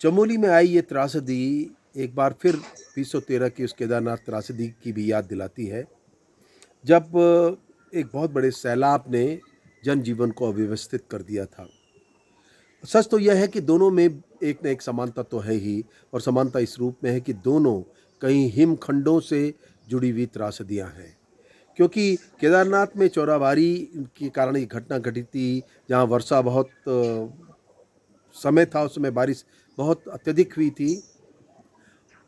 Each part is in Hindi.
चमोली में आई ये त्रासदी एक बार फिर 2013 की उस केदारनाथ त्रासदी की भी याद दिलाती है, जब एक बहुत बड़े सैलाब ने जनजीवन को अव्यवस्थित कर दिया था। सच तो यह है कि दोनों में एक न एक समानता तो है ही, और समानता इस रूप में है कि दोनों कहीं हिमखंडों से जुड़ी हुई त्रासदियाँ हैं। क्योंकि केदारनाथ में चौराबारी के कारण ये घटना घटी थी, जहाँ वर्षा बहुत समय था, उस समय बारिश बहुत अत्यधिक हुई थी,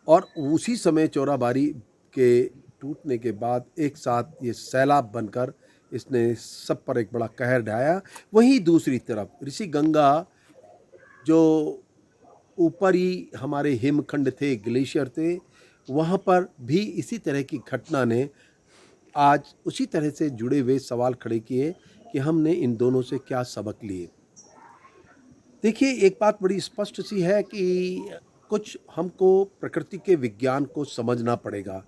और उसी समय चौराबारी के टूटने के बाद एक साथ ये सैलाब बनकर इसने सब पर एक बड़ा कहर ढाया। वहीं दूसरी तरफ ऋषि गंगा, जो ऊपरी हमारे हिमखंड थे, ग्लेशियर थे, वहाँ पर भी इसी तरह की घटना ने आज उसी तरह से जुड़े हुए सवाल खड़े किए कि हमने इन दोनों से क्या सबक लिए। देखिए, एक बात बड़ी स्पष्ट सी है कि कुछ हमको प्रकृति के विज्ञान को समझना पड़ेगा।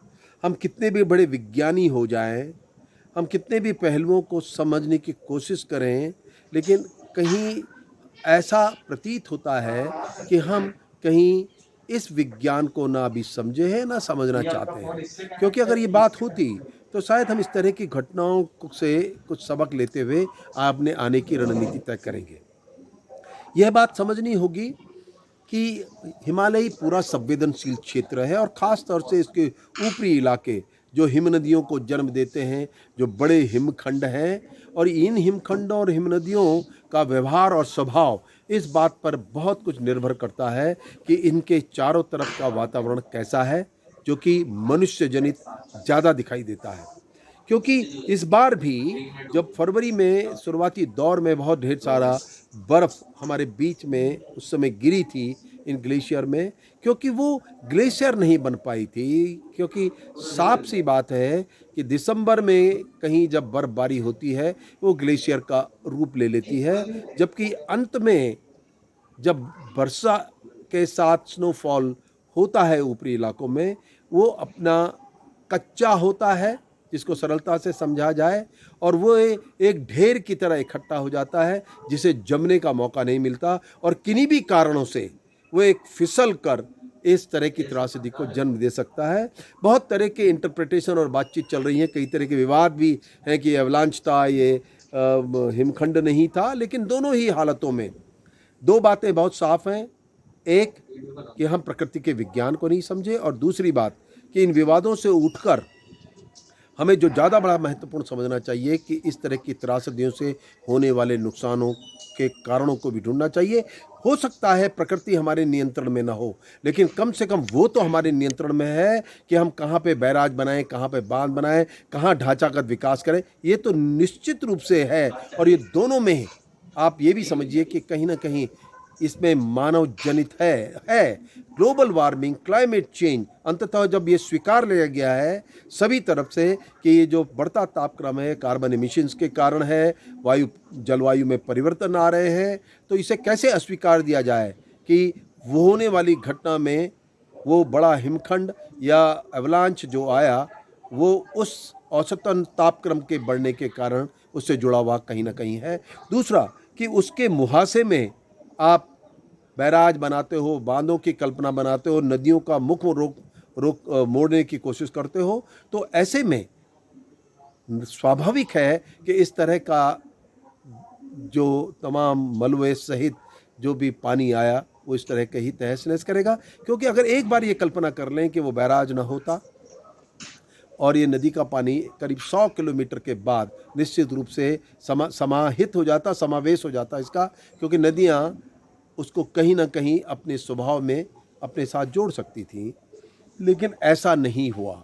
हम कितने भी बड़े विज्ञानी हो जाएं, हम कितने भी पहलुओं को समझने की कोशिश करें, लेकिन कहीं ऐसा प्रतीत होता है कि हम कहीं इस विज्ञान को ना अभी समझे हैं, ना समझना चाहते हैं। क्योंकि अगर ये बात होती तो शायद हम इस तरह की घटनाओं से कुछ सबक लेते हुए आपने आने की रणनीति तय करेंगे। यह बात समझनी होगी कि हिमालय पूरा संवेदनशील क्षेत्र है, और ख़ास तौर से इसके ऊपरी इलाके जो हिमनदियों को जन्म देते हैं, जो बड़े हिमखंड हैं, और इन हिमखंडों और हिमनदियों का व्यवहार और स्वभाव इस बात पर बहुत कुछ निर्भर करता है कि इनके चारों तरफ का वातावरण कैसा है, जो कि मनुष्य जनित ज़्यादा दिखाई देता है। क्योंकि इस बार भी जब फरवरी में शुरुआती दौर में बहुत ढेर सारा बर्फ हमारे बीच में उस समय गिरी थी इन ग्लेशियर में, क्योंकि वो ग्लेशियर नहीं बन पाई थी। क्योंकि साफ सी बात है कि दिसंबर में कहीं जब बर्फबारी होती है, वो ग्लेशियर का रूप ले लेती है, जबकि अंत में जब वर्षा के साथ स्नोफॉल होता है ऊपरी इलाकों में, वो अपना कच्चा होता है, जिसको सरलता से समझा जाए, और वो एक ढेर की तरह इकट्ठा हो जाता है, जिसे जमने का मौका नहीं मिलता, और किन्हीं भी कारणों से वो एक फिसल कर इस तरह की त्रासदी को जन्म दे सकता है। बहुत तरह के इंटरप्रिटेशन और बातचीत चल रही है, कई तरह के विवाद भी हैं कि अवलांच था, ये हिमखंड नहीं था, लेकिन दोनों ही हालतों में दो बातें बहुत साफ हैं। एक, कि हम प्रकृति के विज्ञान को नहीं समझे, और दूसरी बात कि इन विवादों से उठकर हमें जो ज़्यादा बड़ा महत्वपूर्ण समझना चाहिए कि इस तरह की त्रासदियों से होने वाले नुकसानों के कारणों को भी ढूंढना चाहिए। हो सकता है प्रकृति हमारे नियंत्रण में ना हो, लेकिन कम से कम वो तो हमारे नियंत्रण में है कि हम कहाँ पे बैराज बनाएं, कहाँ पे बांध बनाएं, कहाँ ढांचागत विकास करें। ये तो निश्चित रूप से है, और ये दोनों में आप ये भी समझिए कि कहीं ना कहीं इसमें मानव जनित है। ग्लोबल वार्मिंग, क्लाइमेट चेंज, अंततः जब ये स्वीकार लिया गया है सभी तरफ से कि ये जो बढ़ता तापक्रम है कार्बन एमिशंस के कारण है, जलवायु में परिवर्तन आ रहे हैं, तो इसे कैसे अस्वीकार दिया जाए कि वो होने वाली घटना में वो बड़ा हिमखंड या एवलांच जो आया, वो उस औसतन तापक्रम के बढ़ने के कारण उससे जुड़ा हुआ कहीं ना कहीं है। दूसरा, कि उसके मुहासे में आप बैराज बनाते हो, बांधों की कल्पना बनाते हो, नदियों का मुख रोक रोक मोड़ने की कोशिश करते हो, तो ऐसे में स्वाभाविक है कि इस तरह का जो तमाम मलबे सहित जो भी पानी आया, वो इस तरह के ही तहस नहस करेगा। क्योंकि अगर एक बार ये कल्पना कर लें कि वो बैराज ना होता और ये नदी का पानी करीब 100 किलोमीटर के बाद निश्चित रूप से समाहित हो जाता, समावेश हो जाता इसका, क्योंकि नदियाँ उसको कहीं ना कहीं अपने स्वभाव में अपने साथ जोड़ सकती थी, लेकिन ऐसा नहीं हुआ।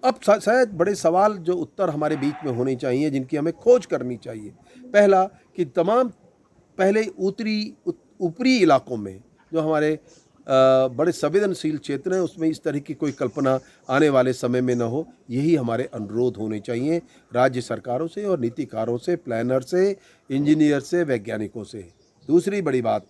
अब शायद बड़े सवाल जो उत्तर हमारे बीच में होने चाहिए, जिनकी हमें खोज करनी चाहिए। पहला, कि तमाम पहले ऊपरी इलाकों में जो हमारे बड़े संवेदनशील क्षेत्र हैं, उसमें इस तरह की कोई कल्पना आने वाले समय में ना हो, यही हमारे अनुरोध होने चाहिए राज्य सरकारों से और नीतिकारों से, प्लानर से, इंजीनियर से, वैज्ञानिकों से। दूसरी बड़ी बात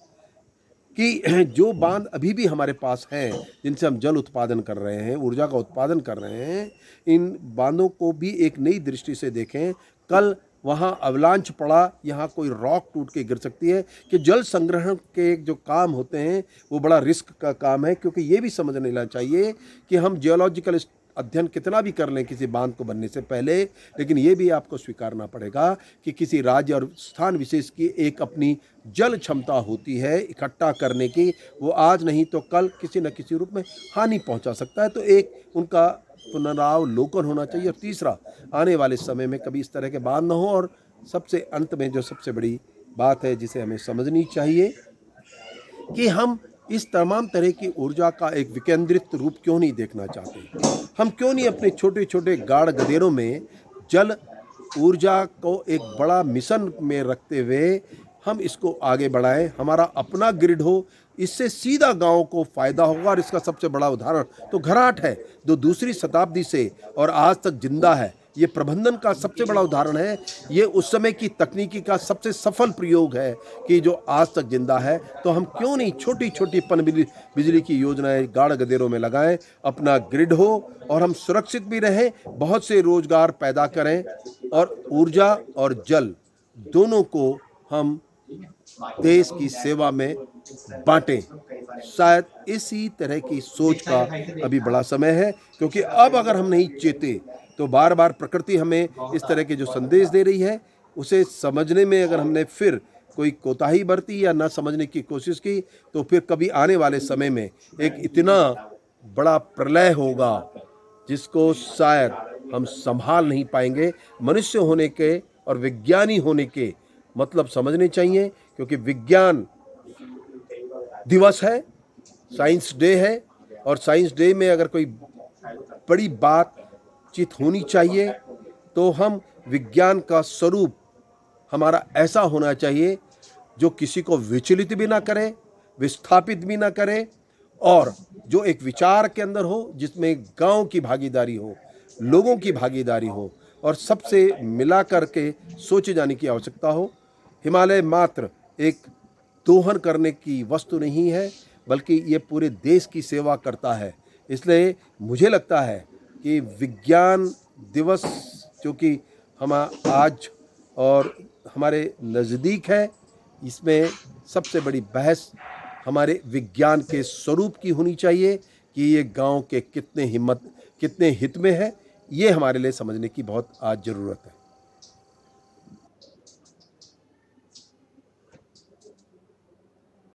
कि जो बांध अभी भी हमारे पास हैं, जिनसे हम जल उत्पादन कर रहे हैं, ऊर्जा का उत्पादन कर रहे हैं, इन बांधों को भी एक नई दृष्टि से देखें। कल वहाँ अवलांच पड़ा, यहाँ कोई रॉक टूट के गिर सकती है, कि जल संग्रहण के जो काम होते हैं वो बड़ा रिस्क का काम है, क्योंकि ये भी समझ लेना चाहिए कि हम जियोलॉजिकल अध्ययन कितना भी कर लें किसी बांध को बनने से पहले, लेकिन ये भी आपको स्वीकारना पड़ेगा कि किसी राज्य और स्थान विशेष की एक अपनी जल क्षमता होती है इकट्ठा करने की, वो आज नहीं तो कल किसी न किसी रूप में हानि पहुंचा सकता है। तो एक उनका पुनरावलोकन होना चाहिए, और तीसरा, आने वाले समय में कभी इस तरह के बांध न हो। और सबसे अंत में जो सबसे बड़ी बात है जिसे हमें समझनी चाहिए कि हम इस तमाम तरह की ऊर्जा का एक विकेंद्रित रूप क्यों नहीं देखना चाहते। हम क्यों नहीं अपने छोटे छोटे गाढ़ गदेरों में जल ऊर्जा को एक बड़ा मिशन में रखते हुए हम इसको आगे बढ़ाएं, हमारा अपना ग्रिड हो, इससे सीधा गांव को फायदा होगा। और इसका सबसे बड़ा उदाहरण तो घराट है, जो दूसरी शताब्दी से और आज तक जिंदा है। ये प्रबंधन का सबसे बड़ा उदाहरण है। ये उस समय की तकनीकी का सबसे सफल प्रयोग है कि जो आज तक जिंदा है। तो हम क्यों नहीं छोटी छोटी बिजली की योजनाएं गाढ़ गदेरों में लगाएं, अपना ग्रिड हो और हम सुरक्षित भी रहें, बहुत से रोजगार पैदा करें, और ऊर्जा और जल दोनों को हम देश की सेवा में बांटें। शायद इसी तरह की सोच का अभी बड़ा समय है, क्योंकि अब अगर हम नहीं चेते तो बार बार प्रकृति हमें इस तरह के जो संदेश दे रही है उसे समझने में अगर हमने फिर कोई कोताही बरती या ना समझने की कोशिश की, तो फिर कभी आने वाले समय में एक इतना बड़ा प्रलय होगा जिसको शायद हम संभाल नहीं पाएंगे। मनुष्य होने के और विज्ञानी होने के मतलब समझने चाहिए, क्योंकि विज्ञान दिवस है, साइंस डे है, और साइंस डे में अगर कोई बड़ी बातचीत होनी चाहिए तो हम विज्ञान का स्वरूप हमारा ऐसा होना चाहिए जो किसी को विचलित भी ना करे, विस्थापित भी ना करे, और जो एक विचार के अंदर हो जिसमें गांव की भागीदारी हो, लोगों की भागीदारी हो, और सबसे मिला करके सोचे जाने की आवश्यकता हो। हिमालय मात्र एक दोहन करने की वस्तु नहीं है, बल्कि ये पूरे देश की सेवा करता है। इसलिए मुझे लगता है कि विज्ञान दिवस जो कि हम आज और हमारे नज़दीक है, इसमें सबसे बड़ी बहस हमारे विज्ञान के स्वरूप की होनी चाहिए कि ये गांव के कितने हित में है। ये हमारे लिए समझने की बहुत आज ज़रूरत है।